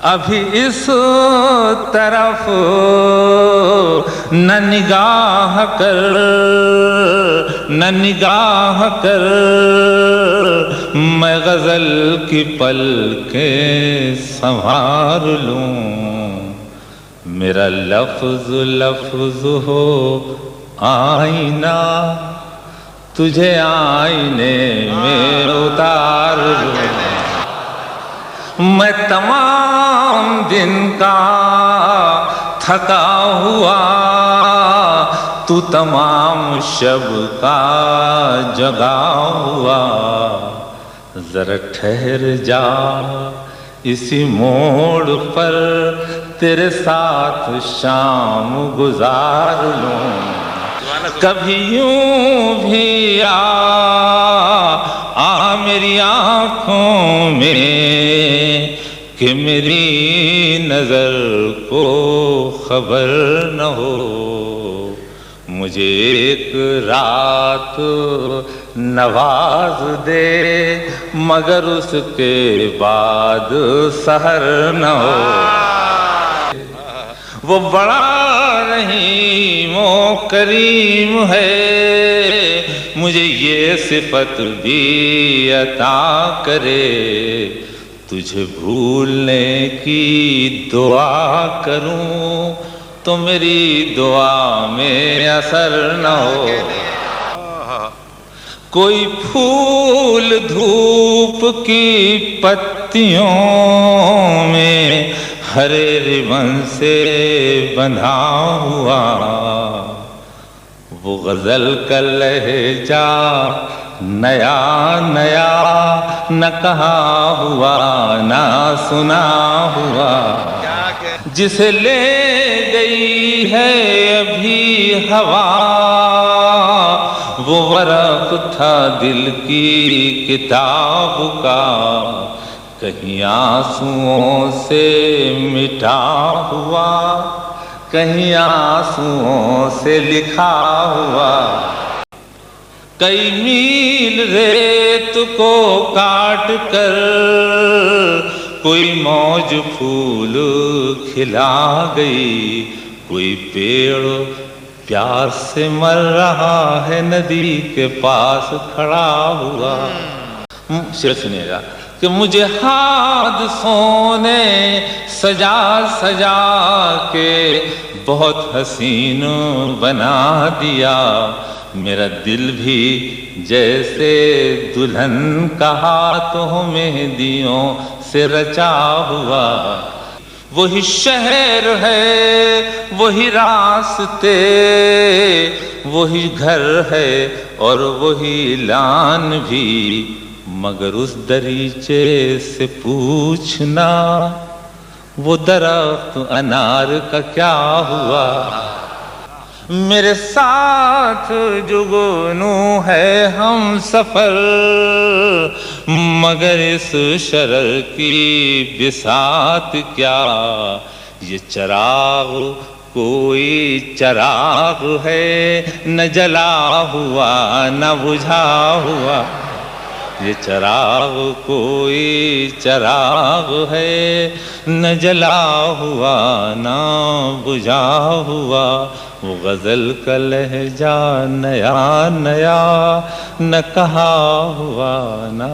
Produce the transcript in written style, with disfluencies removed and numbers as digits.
ابھی اس طرف نہ نگاہ کر، نہ نگاہ کر، میں غزل کی پلکیں سنوار لوں، میرا لفظ لفظ ہو آئینہ، تجھے آئینے میں اتار لوں، میں تمام دن کا تھکا ہوا، تو تمام شب کا جگا ہوا، ذرا ٹھہر جا اسی موڑ پر، تیرے ساتھ شام گزار لوں، کبھی یوں بھی آ میری آنکھوں میں کہ میری نظر کو خبر نہ ہو، مجھے ایک رات نواز دے مگر اس کے بعد سحر نہ ہو، وہ بڑا رحیم و کریم ہے، مجھے یہ صفت بھی عطا کرے، تجھے بھولنے کی دعا کروں تو میری دعا میں اثر نہ ہو، کوئی پھول دھوپ کی پتیوں میں ہرے ربن سے بندھا ہوا، وہ غزل کا لہجہ نیا نیا، نہ کہا ہوا نہ سنا ہوا، جسے لے گئی ہے ابھی ہوا، وہ ورق تھا دل کی کتاب کا، کہیں آنسوؤں سے مٹا ہوا، کہیں آنسوؤں سے لکھا ہوا، کئی میل ریت کو کاٹ کر کوئی موج پھول کھلا گئی، کوئی پیڑ پیار سے مر رہا ہے ندی کے پاس کھڑا ہوا، شعر سنیے گا کہ مجھے حادثوں نے سجا سجا کے بہت حسین بنا دیا، میرا دل بھی جیسے دلہن کا ہاتھوں مہندیوں سے رچا ہوا، وہی شہر ہے وہی راستے، وہی گھر ہے اور وہی لان بھی، مگر اس دریچے سے پوچھنا وہ درخت انار کا کیا ہوا، میرے ساتھ جگنو ہے ہم سفر، مگر اس شرر کی بساط کیا، یہ چراغ کوئی چراغ ہے نہ جلا ہوا نہ بجھا ہوا، یہ چراغ کوئی چراغ ہے نہ جلا ہوا نہ بجھا ہوا، وہ غزل کا لہجہ نیا نیا، نہ کہا ہوا نہ